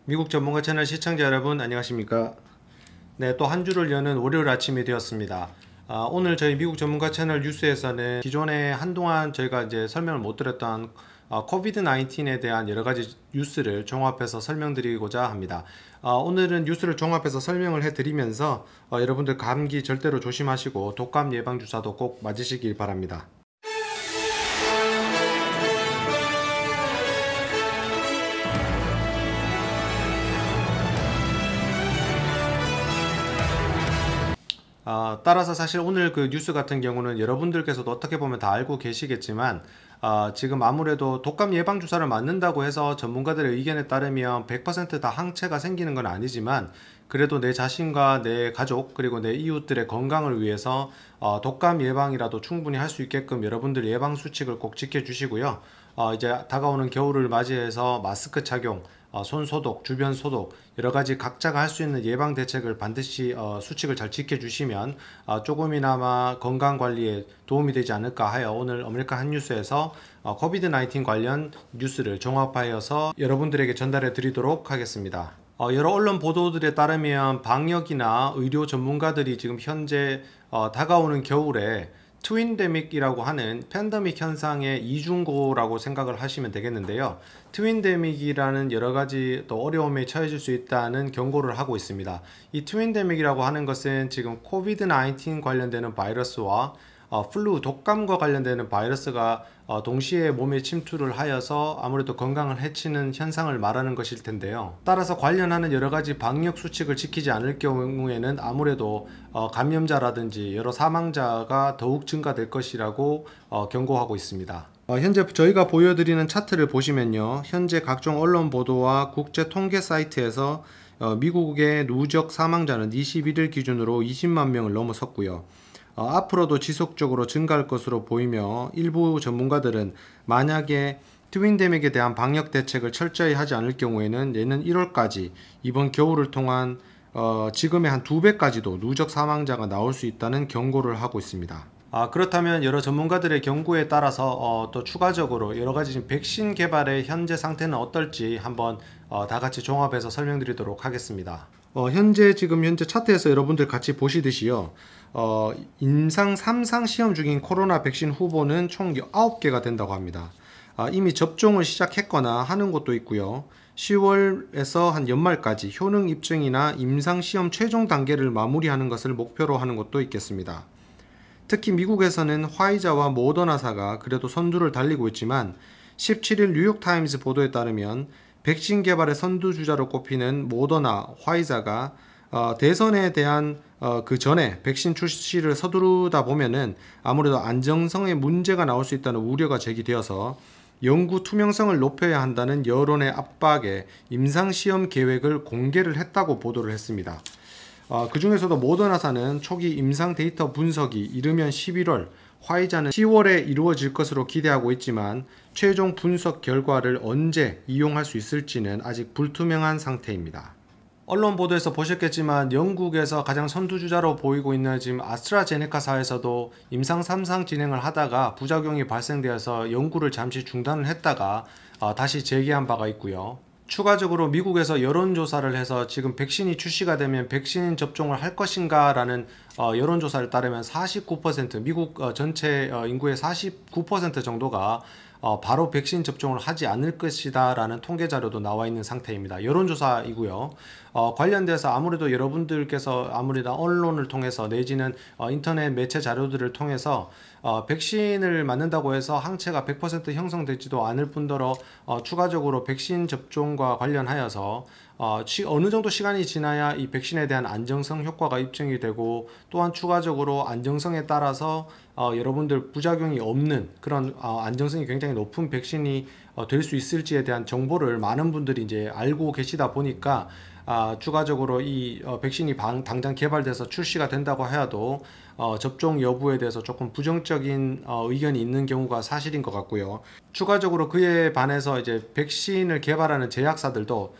미국 전문가 채널 시청자 여러분 안녕하십니까? 네, 또 한 주를 여는 월요일 아침이 되었습니다. 오늘 저희 미국 전문가 채널 뉴스에서는 기존에 한동안 저희가 이제 설명을 못 드렸던 코비드 19에 대한 여러 가지 뉴스를 종합해서 설명드리고자 합니다. 오늘은 뉴스를 종합해서 설명을 해드리면서 여러분들 감기 절대로 조심하시고 독감 예방 주사도 꼭 맞으시길 바랍니다. 따라서 사실 오늘 그 뉴스 같은 경우는 여러분들께서도 어떻게 보면 다 알고 계시겠지만 지금 아무래도 독감 예방 주사를 맞는다고 해서 전문가들의 의견에 따르면 100%다 항체가 생기는 건 아니지만 그래도 내 자신과 내 가족 그리고 내 이웃들의 건강을 위해서 독감 예방이라도 충분히 할 수 있게끔 여러분들 예방 수칙을 꼭 지켜주시고요. 이제 다가오는 겨울을 맞이해서 마스크 착용, 손 소독, 주변 소독 여러 가지 각자가 할 수 있는 예방 대책을 반드시 수칙을 잘 지켜주시면 조금이나마 건강 관리에 도움이 되지 않을까 하여 오늘 아메리칸 한뉴스에서 코비드 19 관련 뉴스를 종합하여서 여러분들에게 전달해 드리도록 하겠습니다. 여러 언론 보도들에 따르면 방역이나 의료 전문가들이 지금 현재 다가오는 겨울에 트윈데믹이라고 하는 팬데믹 현상의 이중고라고 생각을 하시면 되겠는데요. 트윈데믹이라는 여러 가지 또 어려움에 처해질 수 있다는 경고를 하고 있습니다. 이 트윈데믹이라고 하는 것은 지금 코비드 19 관련되는 바이러스와 플루, 독감과 관련되는 바이러스가 동시에 몸에 침투를 하여서 아무래도 건강을 해치는 현상을 말하는 것일 텐데요. 따라서 관련하는 여러 가지 방역 수칙을 지키지 않을 경우에는 아무래도 감염자라든지 여러 사망자가 더욱 증가될 것이라고 경고하고 있습니다. 현재 저희가 보여드리는 차트를 보시면요. 현재 각종 언론 보도와 국제 통계 사이트에서 미국의 누적 사망자는 21일 기준으로 20만 명을 넘어섰고요. 앞으로도 지속적으로 증가할 것으로 보이며 일부 전문가들은 만약에 트윈데믹에 대한 방역 대책을 철저히 하지 않을 경우에는 내년 1월까지 이번 겨울을 통한 지금의 한 2배까지도 누적 사망자가 나올 수 있다는 경고를 하고 있습니다. 그렇다면 여러 전문가들의 경고에 따라서 또 추가적으로 여러 가지 지금 백신 개발의 현재 상태는 어떨지 한번 다 같이 종합해서 설명드리도록 하겠습니다. 현재 차트에서 여러분들 같이 보시듯이요. 임상 3상 시험 중인 코로나 백신 후보는 총 9개가 된다고 합니다. 이미 접종을 시작했거나 하는 곳도 있고요. 10월에서 한 연말까지 효능 입증이나 임상 시험 최종 단계를 마무리하는 것을 목표로 하는 곳도 있겠습니다. 특히 미국에서는 화이자와 모더나사가 그래도 선두를 달리고 있지만 17일 뉴욕타임스 보도에 따르면 백신 개발의 선두주자로 꼽히는 모더나, 화이자가 대선에 대한 그 전에 백신 출시를 서두르다 보면은 아무래도 안정성에 문제가 나올 수 있다는 우려가 제기되어서 연구 투명성을 높여야 한다는 여론의 압박에 임상시험 계획을 공개를 했다고 보도를 했습니다. 그 중에서도 모더나사는 초기 임상 데이터 분석이 이르면 11월, 화이자는 10월에 이루어질 것으로 기대하고 있지만 최종 분석 결과를 언제 이용할 수 있을지는 아직 불투명한 상태입니다. 언론 보도에서 보셨겠지만 영국에서 가장 선두주자로 보이고 있는 지금 아스트라제네카사에서도 임상 3상 진행을 하다가 부작용이 발생되어서 연구를 잠시 중단을 했다가 다시 재개한 바가 있고요. 추가적으로 미국에서 여론조사를 해서 지금 백신이 출시가 되면 백신 접종을 할 것인가 라는 여론조사를 따르면 49% 미국 전체 인구의 49% 정도가 바로 백신 접종을 하지 않을 것이다 라는 통계 자료도 나와 있는 상태입니다. 여론조사이고요. 관련돼서 아무래도 여러분들께서 아무래도 언론을 통해서 내지는 인터넷 매체 자료들을 통해서 백신을 맞는다고 해서 항체가 100% 형성되지도 않을 뿐더러 추가적으로 백신 접종과 관련하여서 어느 정도 시간이 지나야 이 백신에 대한 안정성 효과가 입증이 되고 또한 추가적으로 안정성에 따라서 여러분들 부작용이 없는 그런 안정성이 굉장히 높은 백신이 될 수 있을지에 대한 정보를 많은 분들이 이제 알고 계시다 보니까 추가적으로 이 백신이 당장 개발돼서 출시가 된다고 하여도 접종 여부에 대해서 조금 부정적인 의견이 있는 경우가 사실인 것 같고요. 추가적으로 그에 반해서 이제 백신을 개발하는 제약사들도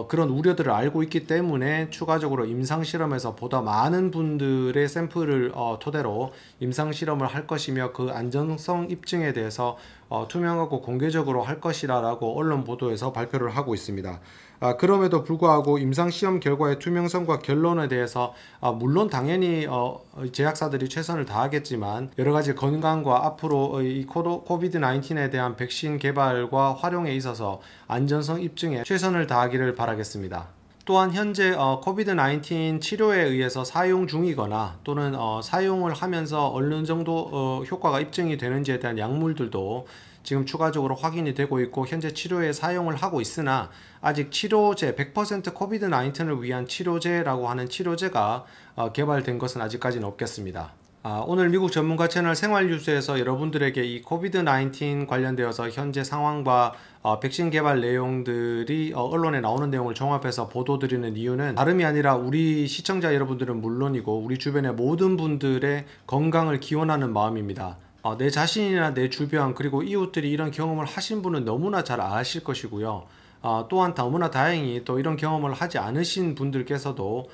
그런 우려들을 알고 있기 때문에 추가적으로 임상실험에서 보다 많은 분들의 샘플을 토대로 임상실험을 할 것이며 그 안전성 입증에 대해서 투명하고 공개적으로 할 것이라고 언론 보도에서 발표를 하고 있습니다. 그럼에도 불구하고 임상시험 결과의 투명성과 결론에 대해서 물론 당연히 제약사들이 최선을 다하겠지만 여러가지 건강과 앞으로 이 코비드 19에 대한 백신 개발과 활용에 있어서 안전성 입증에 최선을 다하기를 바라겠습니다. 또한 현재 코비드-19 치료에 의해서 사용 중이거나 또는 사용을 하면서 어느 정도 효과가 입증이 되는지에 대한 약물들도 지금 추가적으로 확인이 되고 있고 현재 치료에 사용을 하고 있으나 아직 치료제 100% 코비드-19을 위한 치료제라고 하는 치료제가 개발된 것은 아직까지는 없겠습니다. 오늘 미국 전문가 채널 생활뉴스에서 여러분들에게 이 코비드-19 관련되어서 현재 상황과 백신 개발 내용들이 언론에 나오는 내용을 종합해서 보도드리는 이유는 다름이 아니라 우리 시청자 여러분들은 물론이고 우리 주변의 모든 분들의 건강을 기원하는 마음입니다. 내 자신이나 내 주변 그리고 이웃들이 이런 경험을 하신 분은 너무나 잘 아실 것이고요. 또한 너무나 다행히 또 이런 경험을 하지 않으신 분들께서도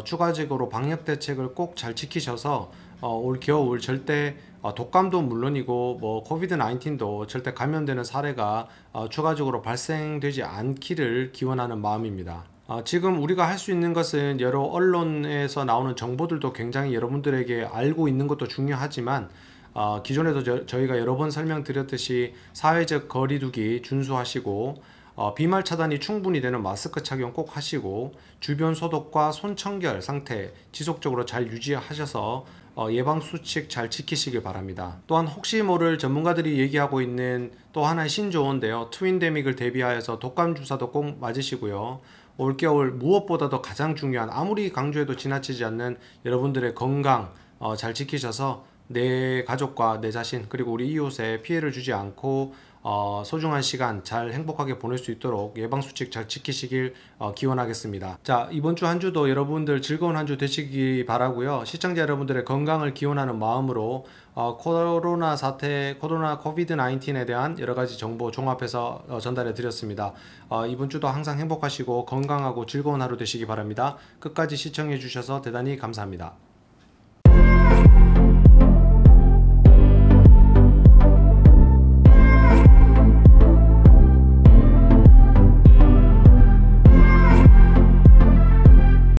추가적으로 방역 대책을 꼭 잘 지키셔서 올 겨울 절대 독감도 물론이고 뭐 코비드-19도 절대 감염되는 사례가 추가적으로 발생되지 않기를 기원하는 마음입니다. 지금 우리가 할 수 있는 것은 여러 언론에서 나오는 정보들도 굉장히 여러분들에게 알고 있는 것도 중요하지만 기존에도 저희가 여러 번 설명드렸듯이 사회적 거리두기 준수하시고 비말 차단이 충분히 되는 마스크 착용 꼭 하시고 주변 소독과 손 청결 상태 지속적으로 잘 유지하셔서 예방 수칙 잘 지키시길 바랍니다. 또한 혹시 모를 전문가들이 얘기하고 있는 또 하나의 신조어인데요. 트윈데믹을 대비하여서 독감 주사도 꼭 맞으시고요. 올겨울 무엇보다도 가장 중요한 아무리 강조해도 지나치지 않는 여러분들의 건강 잘 지키셔서 내 가족과 내 자신 그리고 우리 이웃에 피해를 주지 않고 소중한 시간 잘 행복하게 보낼 수 있도록 예방수칙 잘 지키시길 기원하겠습니다. 자, 이번 주 한 주도 여러분들 즐거운 한 주 되시기 바라고요. 시청자 여러분들의 건강을 기원하는 마음으로 코로나 사태, 코로나 코비드-19에 대한 여러가지 정보 종합해서 전달해 드렸습니다. 이번 주도 항상 행복하시고 건강하고 즐거운 하루 되시기 바랍니다. 끝까지 시청해 주셔서 대단히 감사합니다.